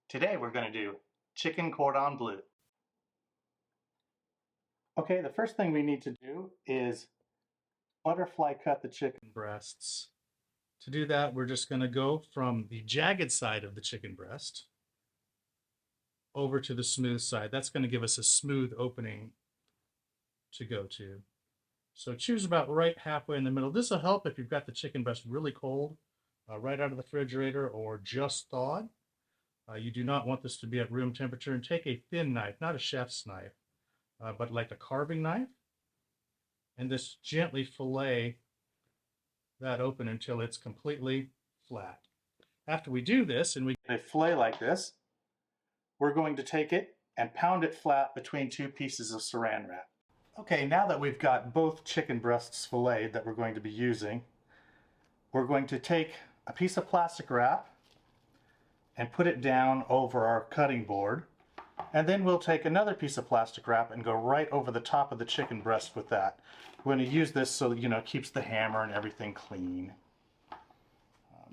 Today we're going to do chicken cordon bleu. Okay, the first thing we need to do is butterfly cut the chicken breasts. To do that, we're just going to go from the jagged side of the chicken breast over to the smooth side. That's going to give us a smooth opening to go to. So choose about right halfway in the middle. This will help if you've got the chicken breast really cold, right out of the refrigerator or just thawed. You do not want this to be at room temperature, and take a thin knife, not a chef's knife, but like a carving knife, and just gently fillet that open until it's completely flat. After we do this and we get a fillet like this, we're going to take it and pound it flat between two pieces of saran wrap. Okay, now that we've got both chicken breasts filleted that we're going to be using, we're going to take a piece of plastic wrap and put it down over our cutting board. And then we'll take another piece of plastic wrap and go right over the top of the chicken breast with that. We're going to use this so that, it keeps the hammer and everything clean.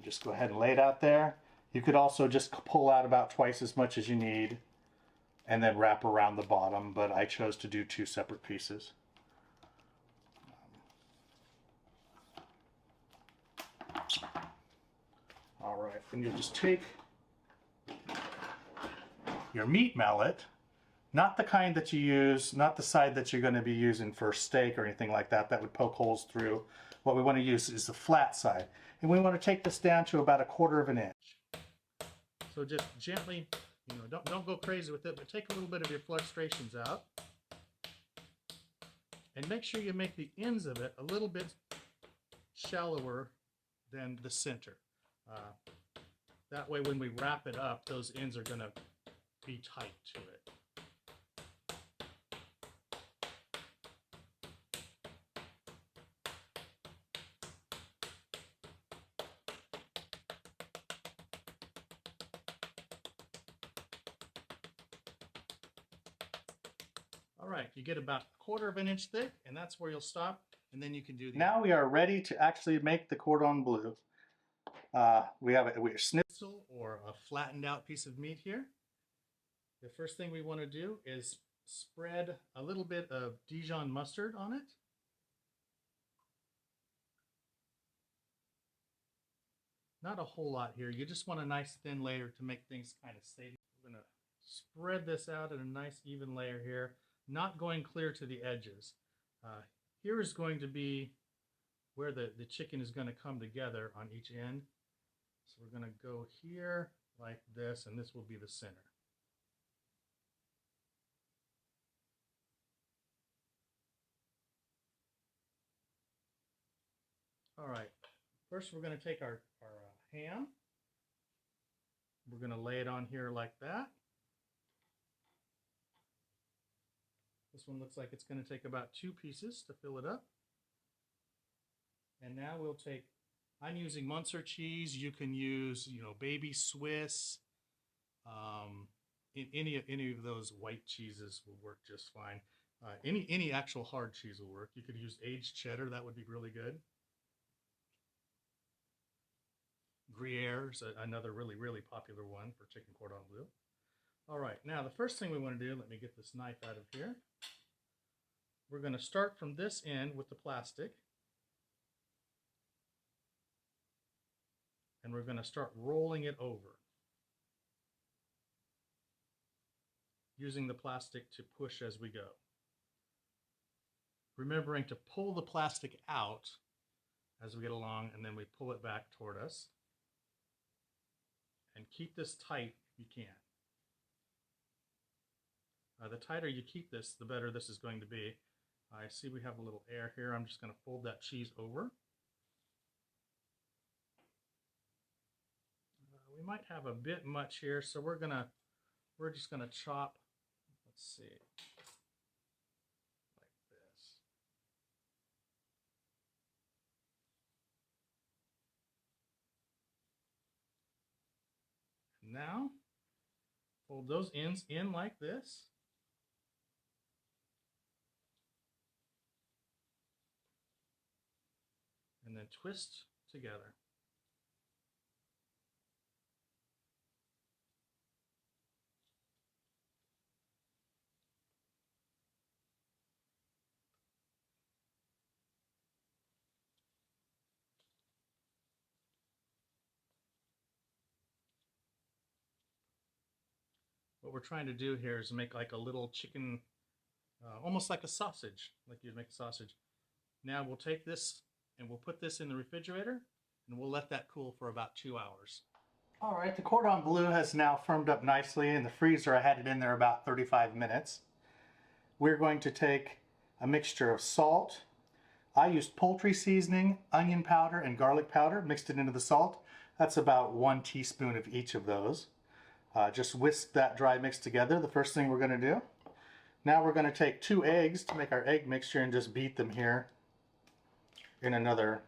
Just go ahead and lay it out there. You could also just pull out about twice as much as you need and then wrap around the bottom, but I chose to do two separate pieces. All right, and you'll just take your meat mallet, not the kind that you use, not the side that you're going to be using for steak or anything like that, that would poke holes through. What we want to use is the flat side. And we want to take this down to about 1/4 of an inch. So just gently, don't go crazy with it, but take a little bit of your frustrations out. And make sure you make the ends of it a little bit shallower than the center. That way when we wrap it up, those ends are going to be tight to it. All right, you get about 1/4 of an inch thick, and that's where you'll stop, and then you can do the... Now we are ready to actually make the cordon bleu. We have a schnitzel or a flattened out piece of meat here. The first thing we want to do is spread a little bit of Dijon mustard on it. Not a whole lot here. You just want a nice thin layer to make things kind of stable. We're going to spread this out in a nice even layer here, not going clear to the edges. Here is going to be where the chicken is going to come together on each end. So we're going to go here like this, and this will be the center. All right, first we're going to take our ham. We're going to lay it on here like that. This one looks like it's going to take about 2 pieces to fill it up. And now we'll take, I'm using Munster cheese. You can use, baby Swiss. Any of those white cheeses will work just fine. Any actual hard cheese will work. You could use aged cheddar. That would be really good. Gruyere is another really popular one for chicken cordon bleu. All right, now the first thing we want to do, let me get this knife out of here. We're going to start from this end with the plastic. And we're going to start rolling it over, using the plastic to push as we go. Remembering to pull the plastic out as we get along, and then we pull it back toward us. And keep this tight if you can. The tighter you keep this, the better this is going to be. I see we have a little air here. I'm just going to fold that cheese over. We might have a bit much here, so we're just gonna chop. Let's see, like this. Now, fold those ends in like this. And then twist together. What we're trying to do here is make like a little chicken, almost like a sausage, like you'd make a sausage. Now we'll take this and we'll put this in the refrigerator and we'll let that cool for about 2 hours. All right, the Cordon Bleu has now firmed up nicely in the freezer. I had it in there about 35 minutes. We're going to take a mixture of salt. I used poultry seasoning, onion powder, and garlic powder, mixed it into the salt. That's about 1 teaspoon of each of those. Just whisk that dry mix together, the first thing we're going to do. Now we're going to take 2 eggs to make our egg mixture and just beat them here in another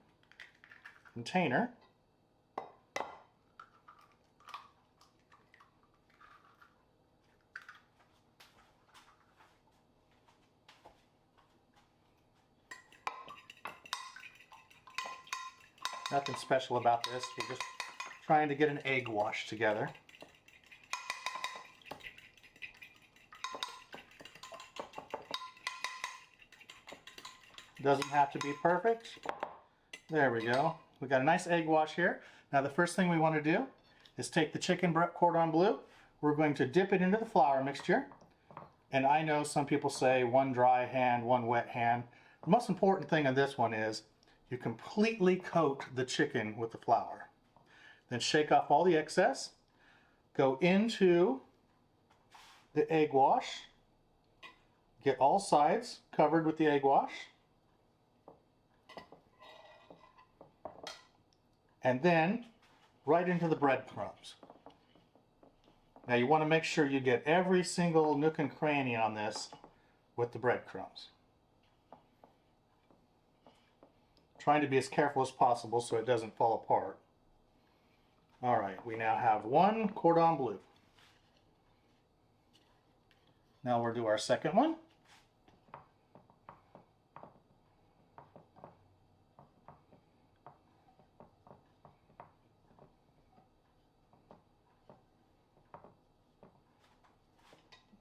container. Nothing special about this, we're just trying to get an egg wash together. Doesn't have to be perfect. There we go. We got a nice egg wash here. Now the first thing we want to do is take the chicken Cordon Bleu. We're going to dip it into the flour mixture. And I know some people say 1 dry hand, 1 wet hand. The most important thing on this one is you completely coat the chicken with the flour. Then shake off all the excess. Go into the egg wash. Get all sides covered with the egg wash. And then right into the breadcrumbs. Now you want to make sure you get every single nook and cranny on this with the breadcrumbs. Trying to be as careful as possible so it doesn't fall apart. All right, we now have 1 Cordon Bleu. Now we'll do our second one.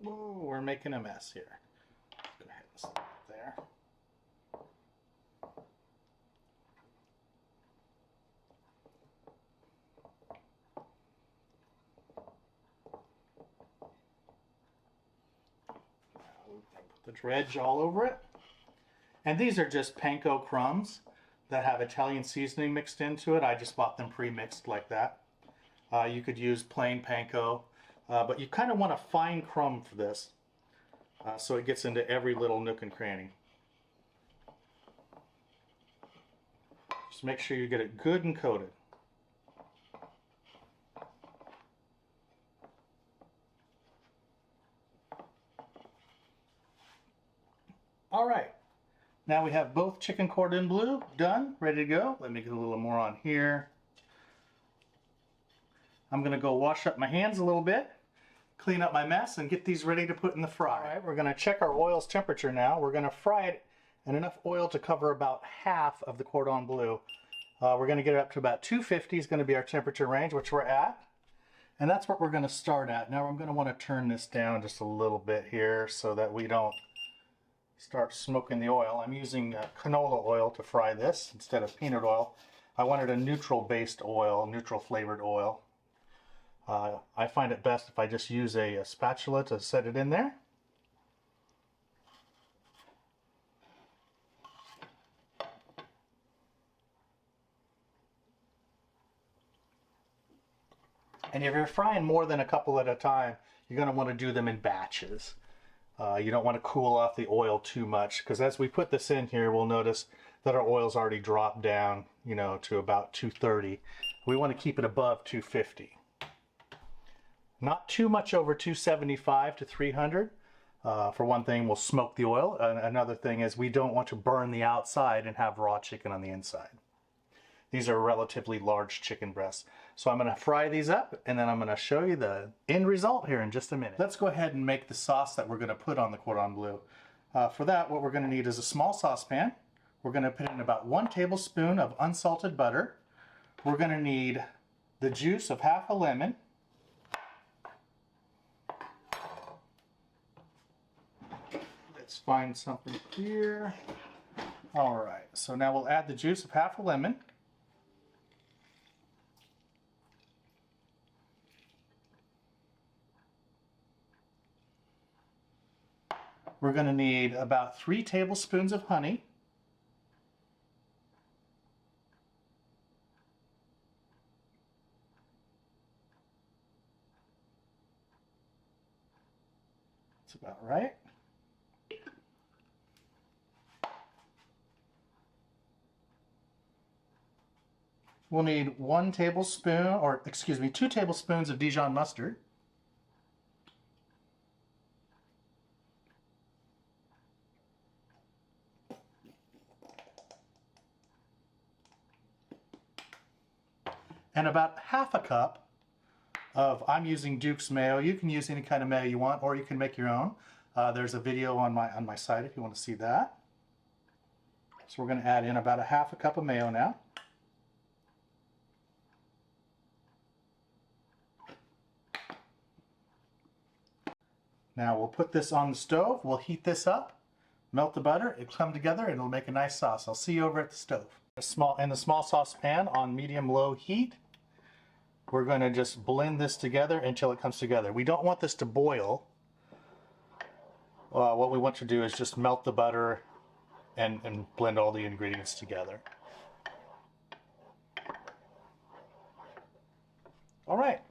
Whoa, we're making a mess here. Go ahead and slide it there. Put the dredge all over it. And these are just panko crumbs that have Italian seasoning mixed into it. I just bought them pre-mixed like that. You could use plain panko. But you kind of want a fine crumb for this, so it gets into every little nook and cranny. Just make sure you get it good and coated. All right, now we have both chicken Cordon Bleu done, ready to go. Let me get a little more on here. I'm going to go wash up my hands a little bit, clean up my mess, and get these ready to put in the fry. All right, we're going to check our oil's temperature now. We're going to fry it in enough oil to cover about half of the Cordon Bleu. We're going to get it up to about 250 is going to be our temperature range, which we're at. And that's what we're going to start at. Now I'm going to want to turn this down just a little bit here so that we don't start smoking the oil. I'm using canola oil to fry this instead of peanut oil. I wanted a neutral based oil, neutral flavored oil. I find it best if I just use a spatula to set it in there. And if you're frying more than a couple at a time, you're going to want to do them in batches. You don't want to cool off the oil too much, because as we put this in here, we'll notice that our oil's already dropped down, to about 230. We want to keep it above 250. Not too much over 275 to 300. For one thing, we'll smoke the oil. Another thing is we don't want to burn the outside and have raw chicken on the inside. These are relatively large chicken breasts. So I'm going to fry these up, and then I'm going to show you the end result here in just a minute. Let's go ahead and make the sauce that we're going to put on the Cordon Bleu. For that, what we're going to need is a small saucepan. We're going to put in about 1 tablespoon of unsalted butter. We're going to need the juice of half a lemon. Let's find something here. All right, so now we'll add the juice of half a lemon. We're going to need about 3 tablespoons of honey. That's about right. We'll need 1 tablespoon, or excuse me, 2 tablespoons of Dijon mustard. And about half a cup of, I'm using Duke's mayo. You can use any kind of mayo you want, or you can make your own. There's a video on my site if you want to see that. So we're going to add in about a half a cup of mayo now. Now we'll put this on the stove. We'll heat this up, melt the butter, it'll come together, and it'll make a nice sauce. I'll see you over at the stove. In the small saucepan on medium-low heat, we're going to just blend this together until it comes together. We don't want this to boil. What we want to do is just melt the butter and blend all the ingredients together. All right,